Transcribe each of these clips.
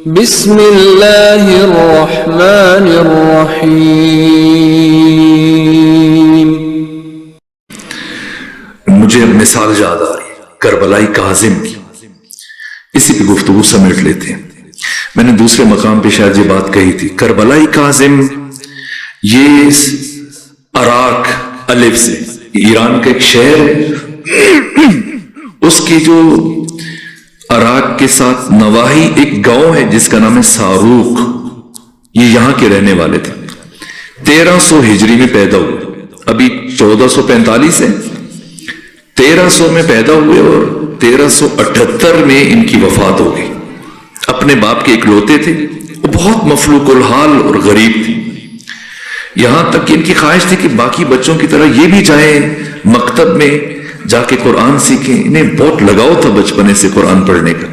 بسم اللہ الرحمن الرحیم. مجھے اب مثال یاد آ رہی ہے کربلائی کاظم کی، اسی پہ گفتگو سمیٹ لیتے ہیں. میں نے دوسرے مقام پہ شاید یہ بات کہی تھی. کربلائی کاظم یہ عراق الف سے، ایران کا ایک شہر ہے، اس کی جو عراق کے ساتھ نواحی ایک گاؤں ہے جس کا نام ہے ساروق. یہ یہاں کے رہنے والے تھے. 1300 ہجری میں پیدا ہوئے، ابھی 1445 ہے. 1300 میں پیدا ہوئے اور 1378 میں ان کی وفات ہو گئی. اپنے باپ کے اکلوتے تھے. وہ بہت مفلوق الحال اور غریب تھی، یہاں تک کہ ان کی خواہش تھی کہ باقی بچوں کی طرح یہ بھی جائیں مکتب میں جا کے قرآن سیکھیں. انہیں بہت لگاؤ تھا بچپنے سے قرآن پڑھنے کا،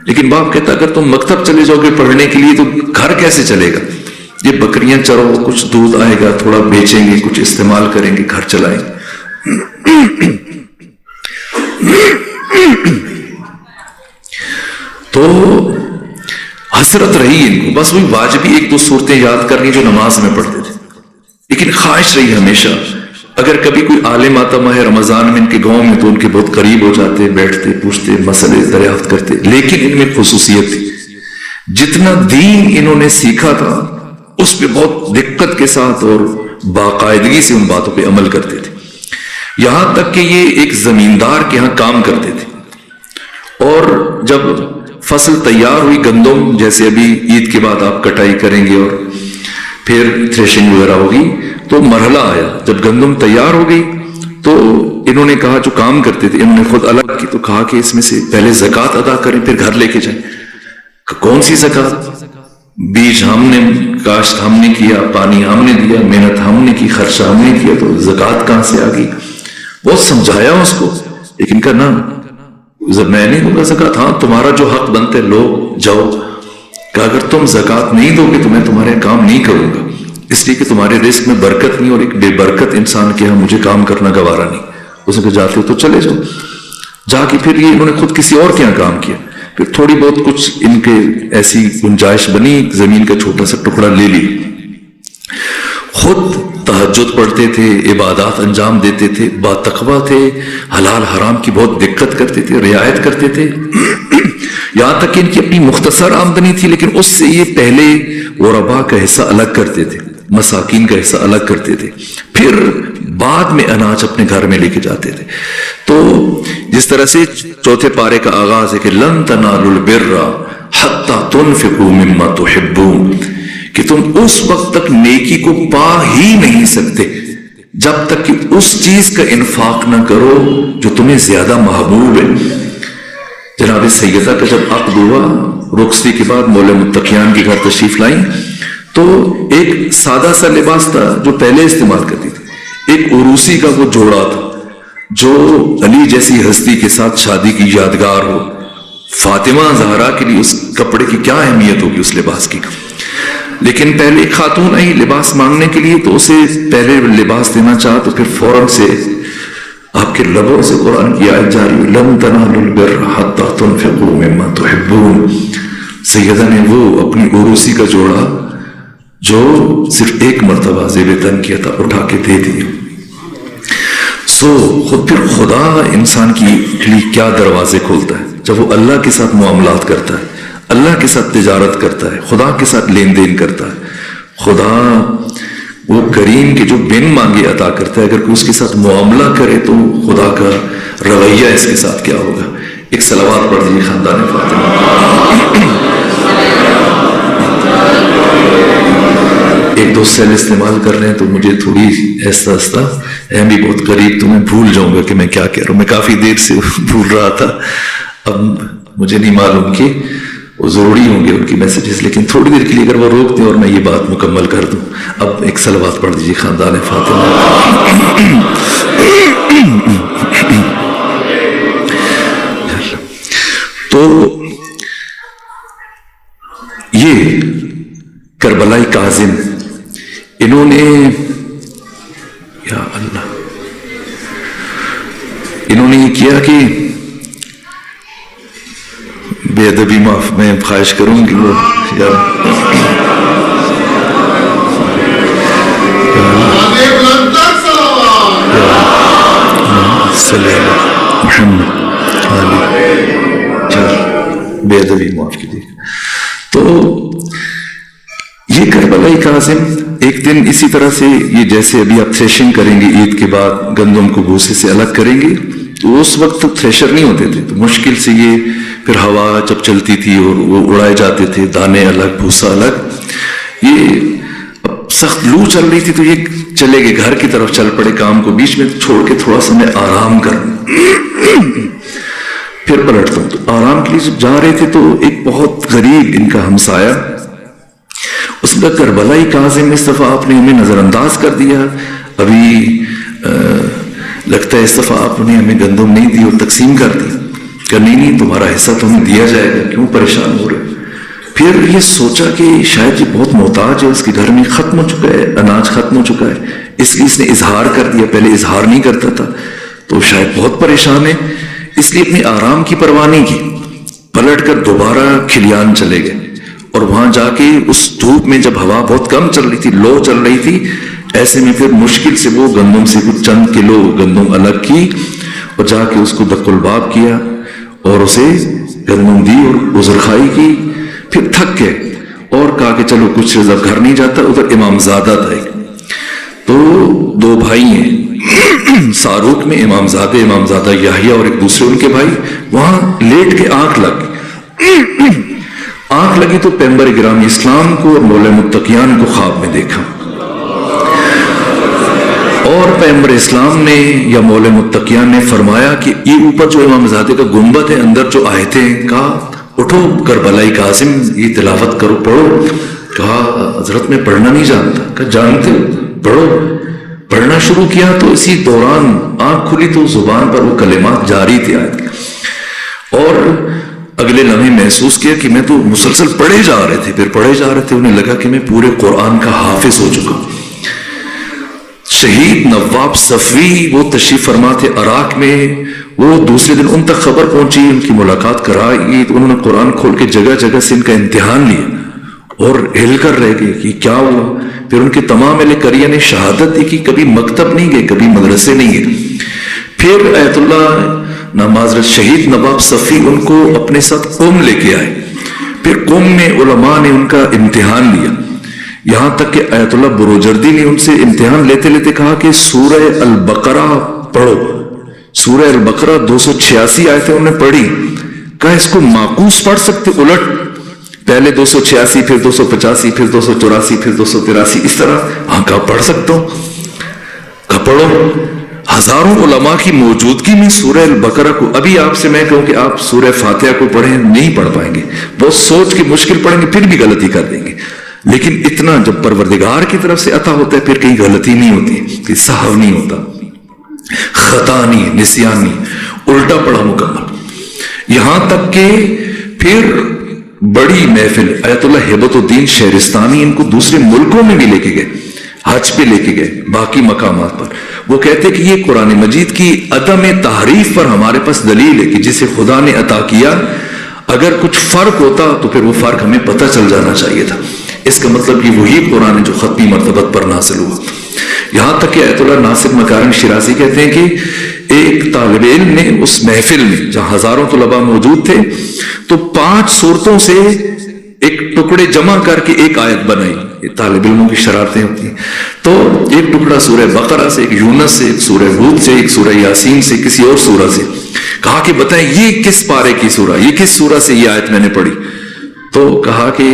لیکن باپ کہتا اگر تم مکتب چلے جاؤ گے پڑھنے کے لیے تو گھر کیسے چلے گا؟ یہ بکریاں چرو، کچھ دودھ آئے گا، تھوڑا بیچیں گے، کچھ استعمال کریں گے، گھر چلائیں گے. تو حسرت رہی ان کو، بس وہی واجبی ایک دو صورتیں یاد کرنی جو نماز میں پڑھتے تھے. لیکن خواہش رہی ہمیشہ اگر کبھی کوئی عالم آتا ماہ رمضان میں ان کے گاؤں میں تو ان کے بہت قریب ہو جاتے، بیٹھتے، پوچھتے، مسئلے دریافت کرتے. لیکن ان میں خصوصیت تھی، جتنا دین انہوں نے سیکھا تھا اس پہ بہت دقت کے ساتھ اور باقاعدگی سے ان باتوں پہ عمل کرتے تھے. یہاں تک کہ یہ ایک زمیندار کے ہاں کام کرتے تھے، اور جب فصل تیار ہوئی گندم، جیسے ابھی عید کے بعد آپ کٹائی کریں گے اور پھر تھریشنگ وغیرہ ہوگی، تو مرحلہ آیا جب گندم تیار ہو گئی تو انہوں نے کہا، جو کام کرتے تھے انہوں نے خود الگ کی، تو کہا کہ اس میں سے پہلے زکوٰۃ ادا کریں پھر گھر لے کے جائیں. کون سی زکوٰۃ؟ بیج ہم نے کاشت ہم نے کیا، پانی ہم نے دیا، محنت ہم نے کی، خرچہ ہم نے کیا، تو زکوٰۃ کہاں سے آ گئی؟ بہت سمجھایا اس کو، لیکن کہا نہ، جب میں نہیں دوں گا زکوٰۃ. ہاں تمہارا جو حق بنتے لو جاؤ. کہ اگر تم زکوٰۃ نہیں دو گے تو میں تمہارے کام نہیں کروں گا، اس لیے کہ تمہارے رزق میں برکت نہیں، اور ایک بے برکت انسان کے ہاں مجھے کام کرنا گوارا نہیں. اس نے کہا جاتے ہو تو چلے جاؤ. جا کے پھر یہ انہوں نے خود کسی اور کے یہاں کام کیا. پھر تھوڑی بہت کچھ ان کے ایسی گنجائش بنی، زمین کا چھوٹا سا ٹکڑا لے لی. خود تہجد پڑھتے تھے، عبادات انجام دیتے تھے، با تقویٰ تھے، حلال حرام کی بہت دقت کرتے تھے، رعایت کرتے تھے. یہاں تک کہ ان کی اپنی مختصر آمدنی تھی، لیکن اس سے یہ پہلے غربا کا حصہ الگ کرتے تھے، مساکین کا حصہ الگ کرتے تھے، پھر بعد میں اناج اپنے گھر میں لے کے جاتے تھے. تو جس طرح سے چوتھے پارے کا آغاز ہے کہ لن تنالوا البر حتی تنفقوا مما تحبون، کہ تم اس وقت تک نیکی کو پا ہی نہیں سکتے جب تک کہ اس چیز کا انفاق نہ کرو جو تمہیں زیادہ محبوب ہے. جناب سیدہ کا جب عقد ہوا، رخصتی کے بعد مولا متقیان کے گھر تشریف لائیں تو ایک سادہ سا لباس تھا جو پہلے استعمال کرتی تھی. ایک عروسی کا وہ جوڑا تھا جو علی جیسی ہستی کے ساتھ شادی کی یادگار ہو. فاطمہ زہرا کے لیے اس کپڑے کی کیا اہمیت ہوگی اس لباس کی. لیکن پہلے ایک خاتون آئی لباس مانگنے کے لیے، تو اسے پہلے لباس دینا چاہا تو پھر فوراً سے آپ کے لبوں سے قرآن کی آیت جاری ہوئی، لن تنالوا البر حتی تنفقوا مما تحبون. سیدہ نے وہ اپنی عروسی کا جوڑا جو صرف ایک مرتبہ زیب تن کیا تھا اٹھا کے دے دیا. خود پھر خدا انسان کی لیے کیا دروازے کھولتا ہے جب وہ اللہ کے ساتھ معاملات کرتا ہے، اللہ کے ساتھ تجارت کرتا ہے، خدا کے ساتھ لین دین کرتا ہے. خدا وہ کریم کے جو بن مانگے عطا کرتا ہے. اگر کوئی اس کے ساتھ معاملہ کرے تو خدا کا رویہ اس کے ساتھ کیا ہوگا. ایک صلوات پڑھ دیجیے خاندان فاطمہ. ایک دو سیل استعمال کر رہے ہیں تو مجھے تھوڑی ایسا ایسا ہے بھی بہت قریب، تو میں بھول جاؤں گا کہ میں کیا کہہ رہا ہوں. میں کافی دیر سے بھول رہا تھا. اب مجھے نہیں معلوم کہ وہ ضروری ہوں گے ان کی میسیجز، لیکن تھوڑی دیر کے لیے اگر وہ روک دیں اور میں یہ بات مکمل کر دوں. اب ایک صلوات پڑھ دیجیے خاندان فاطمہ. تو یہ کربلائی کاظم، انہوں نے یا اللہ انہوں نے یہ کیا کہ بے ادبی معاف میں خواہش کروں کہ وہ بے ادبی معاف کیجیے. تو یہ کربلائی کاظم ایک دن اسی طرح سے یہ جیسے ابھی آپ تھریشنگ کریں گے عید کے بعد گندم کو بھوسے سے الگ کریں گے تو اس وقت تھریشر نہیں ہوتے تھے تو مشکل سے یہ پھر ہوا جب چلتی تھی اور وہ اڑائے جاتے تھے دانے الگ بھوسا الگ. یہ اب سخت لو چل رہی تھی تو یہ چلے گئے گھر کی طرف چل پڑے کام کو بیچ میں چھوڑ کے تھوڑا سا میں آرام کر پھر پلٹتا ہوں. تو آرام کے لیے جب جا رہے تھے تو ایک بہت غریب ان کا ہمسایا اس کا کربلائی کاظم اس دفعہ آپ نے ہمیں نظر انداز کر دیا ابھی لگتا ہے اس دفعہ آپ نے ہمیں گندم نہیں دی اور تقسیم کر دی کہ نہیں تمہارا حصہ تو ہمیں دیا جائے گا کیوں پریشان ہو رہے. پھر یہ سوچا کہ شاید یہ بہت محتاج ہے اس کے گھر میں ختم ہو چکا ہے اناج ختم ہو چکا ہے اس لیے اس نے اظہار کر دیا پہلے اظہار نہیں کرتا تھا تو شاید بہت پریشان ہے اس لیے اپنی آرام کی پرواہ نہیں کی پلٹ کر دوبارہ کھلیان چلے گئے اور وہاں جا کے اس دھوپ میں جب ہوا بہت کم چل رہی تھی لو چل رہی تھی ایسے میں پھر مشکل سے وہ گندم سے کچھ چند کلو گندم الگ کی اور جا کے اس کو دق الباب کیا اور اسے گندم دی اور عذرخوائی کی. پھر تھک گئے اور کہا کہ چلو کچھ جب گھر نہیں جاتا ادھر امام زادہ تھا تو دو بھائی ہیں ساروک میں امام زادہ یحییٰ اور ایک دوسرے ان کے بھائی وہاں لیٹ کے آنکھ لگی تو پیغمبر گرامی اسلام کو اور مولا متقیان کو خواب میں دیکھا اور پیغمبر اسلام نے یا مولا متقیان نے فرمایا کہ یہ اوپر جو امام زادے کا گنبد ہے اندر جو آیتیں ہیں کہا اٹھو کربلائی کاظم یہ تلاوت کرو پڑھو. کہا حضرت میں پڑھنا نہیں جانتا. کہا جانتے ہو پڑھو. پڑھنا شروع کیا تو اسی دوران آنکھ کھلی تو زبان پر وہ کلمات جاری تھے اور اگلے لمحے محسوس کیا کہ میں تو مسلسل پڑھے جا رہے تھے انہیں لگا کہ میں پورے قرآن کا حافظ ہو چکا ہوں. شہید نواب صفوی وہ تشریف فرما تھے عراق میں وہ دوسرے دن ان تک خبر پہنچی ان کی ملاقات کرائی تو انہوں نے قرآن کھول کے جگہ جگہ سے ان کا امتحان لیا اور ہل کر رہ گئے کہ کیا ہوا. پھر ان کے تمام اہل قریہ نے شہادت دی کہ کبھی مکتب نہیں گئے کبھی مدرسے نہیں گئے. پھر آیت اللہ نامعذرت شہید نواب صفی ان کو اپنے ساتھ قوم لے کے آئے. پھر قوم میں علماء نے ان کا امتحان لیا یہاں تک کہ آیت اللہ بروجردی نے ان سے امتحان لیتے لیتے کہا کہ سورہ البقرہ پڑھو. سورہ البقرہ 286 آیتیں انہوں نے پڑھی. کہا اس کو معکوس پڑھ سکتے الٹ پہلے 286 پھر 285 پھر 284 پھر 283 اس طرح. ہاں کہا پڑھ سکتا ہوں. کہا پڑھو. ہزاروں علماء کی موجودگی میں سورہ البقرہ کو ابھی آپ سے میں کہوں کہ آپ سورہ فاتحہ کو پڑھیں نہیں پڑھ پائیں گے بہت سوچ کے مشکل پڑھیں گے پھر بھی غلطی کر دیں گے. لیکن اتنا جب پروردگار کی طرف سے عطا ہوتا ہے پھر کہیں غلطی نہیں ہوتی کہ سہو نہیں ہوتا خطا نہیں نسیان نہیں الٹا پڑھا مکمل. یہاں تک کہ پھر بڑی محفل آیت اللہ ہیبت الدین شہرستانی ان کو دوسرے ملکوں میں بھی لے کے گئے حج پہ لے کے گئے باقی مقامات پر. وہ کہتے کہ یہ قرآن مجید کی عدم تحریف پر ہمارے پاس دلیل ہے کہ جسے خدا نے عطا کیا اگر کچھ فرق ہوتا تو پھر وہ فرق ہمیں پتہ چل جانا چاہیے تھا. اس کا مطلب یہ وہی قرآن ہے جو ختمی مرتبت پر نازل ہوا. یہاں تک کہ آیت اللہ ناصر مکارم شیرازی کہتے ہیں کہ ایک طالب علم نے اس محفل میں جہاں ہزاروں طلباء موجود تھے تو 5 سورتوں سے ایک ٹکڑے جمع کر کے ایک آیت بنائی. یہ طالب علموں کی شرارتیں ہوتی ہیں. تو ایک ٹکڑا سورہ بقرہ سے ایک یونس سے ایک سورہ ہود سے ایک سورہ یاسین سے کسی اور سورہ سے. کہا کہ بتائیں یہ کس پارے کی سورہ یہ کس سورہ سے یہ آیت میں نے پڑھی. تو کہا کہ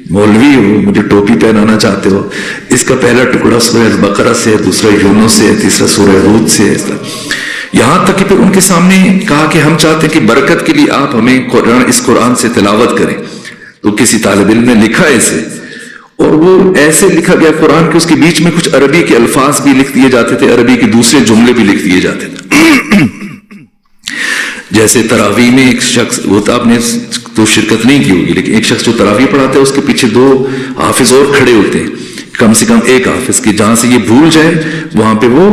مولوی ہو مجھے ٹوپی پہنانا چاہتے ہو اس کا پہلا ٹکڑا سورہ بقرہ سے دوسرا یونس سے تیسرا سورہ ہود سے. یہاں تک کہ پھر ان کے سامنے کہا کہ ہم چاہتے ہیں کہ برکت کے لیے آپ ہمیں اس قرآن سے تلاوت کریں. تو کسی طالب علم نے لکھا اسے اور وہ ایسے لکھا گیا قرآن کہ اس کے بیچ میں کچھ عربی کے الفاظ بھی لکھ دیے جاتے تھے عربی کے دوسرے جملے بھی لکھ دیے جاتے تھے. جیسے تراویح میں ایک شخص وہ تو آپ نے تو شرکت نہیں کی ہوگی لیکن ایک شخص جو تراویح پڑھاتا ہے اس کے پیچھے 2 حافظ اور کھڑے ہوتے ہیں کم سے کم ایک حافظ کی جہاں سے یہ بھول جائے وہاں پہ وہ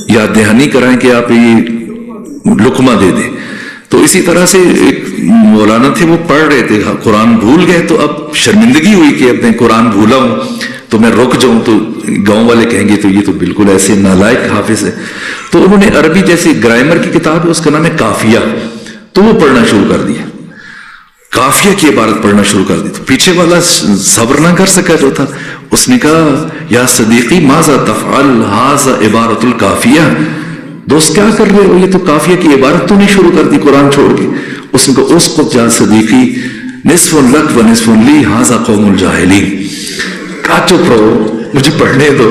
یاد دہانی کرائیں کہ آپ یہ لقمہ دے دیں. تو اسی طرح سے ایک مولانا تھے وہ پڑھ رہے تھے, قرآن بھول گئے تو اب شرمندگی ہوئی کہ اپنے قرآن بھولا ہوں تو میں رک جاؤں, تو گاؤں والے کہیں گے تو یہ تو بالکل ایسے نالائق حافظ ہے. تو انہوں نے عربی جیسے گرامر کی کتاب ہے اس کا نام ہے کافیہ, تو وہ پڑھنا شروع کر دیا, کافیہ کی عبارت پڑھنا شروع کر دی. تو پیچھے والا صبر نہ کر سکا جو تھا, اس نے کہا یا صدیقی ماذا تفعل ھذا عبارت الکافیہ, دوست کیا کر رہے ہو, یہ تو کافیہ کی عبارت تو نہیں شروع کر دی قرآن چھوڑ کے. اس نے کہا اسقط یا صدیقی نصف لک و نصف لی ھذا قوم الجاہلین, کہا چپ رہو مجھے پڑھنے دو,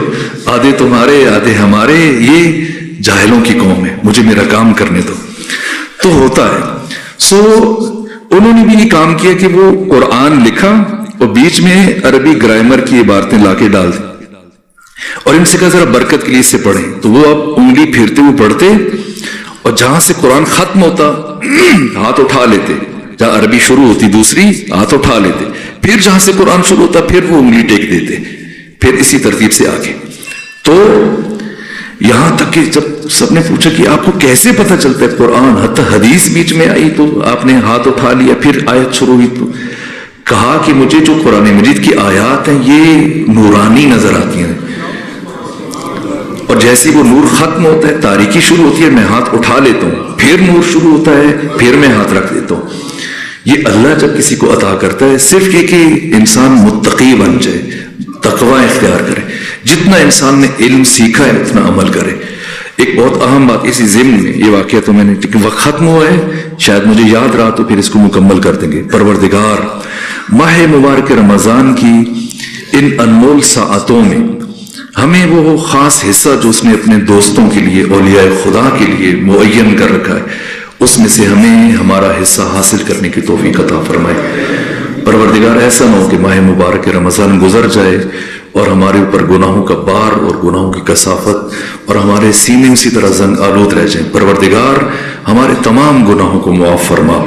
آدھے تمہارے آدھے ہمارے, یہ جاہلوں کی قوم ہے, مجھے میرا کام کرنے دو. تو ہوتا ہے. سو انہوں نے بھی یہ کام کیا کہ وہ قرآن لکھا اور بیچ میں عربی گرامر کی عبارتیں لا کے ڈال دی, اور ان سے کہا ذرا برکت کے لیے اس سے پڑھیں. تو وہ اب انگلی پھیرتے ہوئے پڑھتے, اور جہاں سے قرآن ختم ہوتا ہاتھ اٹھا لیتے, جہاں عربی شروع ہوتی دوسری ہاتھ اٹھا لیتے, پھر جہاں سے قرآن شروع ہوتا پھر وہ انگلی ٹیک دیتے, پھر اسی ترتیب سے آگے. تو یہاں تک کہ جب سب نے پوچھا کہ آپ کو کیسے پتہ چلتا ہے قرآن, حتی حدیث بیچ میں آئی تو آپ نے ہاتھ اٹھا لیا, پھر آیت شروع ہوئی, تو کہا کہ مجھے جو قرآن مجید کی آیات ہیں یہ نورانی نظر آتی ہیں, اور جیسے وہ نور ختم ہوتا ہے تاریکی شروع ہوتی ہے, میں ہاتھ اٹھا لیتا ہوں, پھر نور شروع ہوتا ہے, پھر میں ہاتھ رکھ دیتا ہوں. یہ اللہ جب کسی کو عطا کرتا ہے صرف یہ کہ انسان متقی بن جائے, تقوی اختیار کرے, جتنا انسان نے علم سیکھا ہے اتنا عمل کرے. ایک بہت اہم بات اسی ضمن میں, یہ واقعہ تو میں نے وقت ختم ہوا ہے, شاید مجھے یاد رہا تو پھر اس کو مکمل کر دیں گے. پروردگار ماہ مبارک رمضان کی ان انمول ساعتوں میں ہمیں وہ خاص حصہ جو اس نے اپنے دوستوں کے لیے, اولیاء خدا کے لیے معین کر رکھا ہے, اس میں سے ہمیں ہمارا حصہ حاصل کرنے کی توفیق عطا فرمائے. پروردگار ایسا نہ ہو کہ ماہ مبارک رمضان گزر جائے اور ہمارے اوپر گناہوں کا بار اور گناہوں کی کثافت اور ہمارے سینے اسی طرح زنگ آلود رہ جائیں. پروردگار ہمارے تمام گناہوں کو معاف فرما.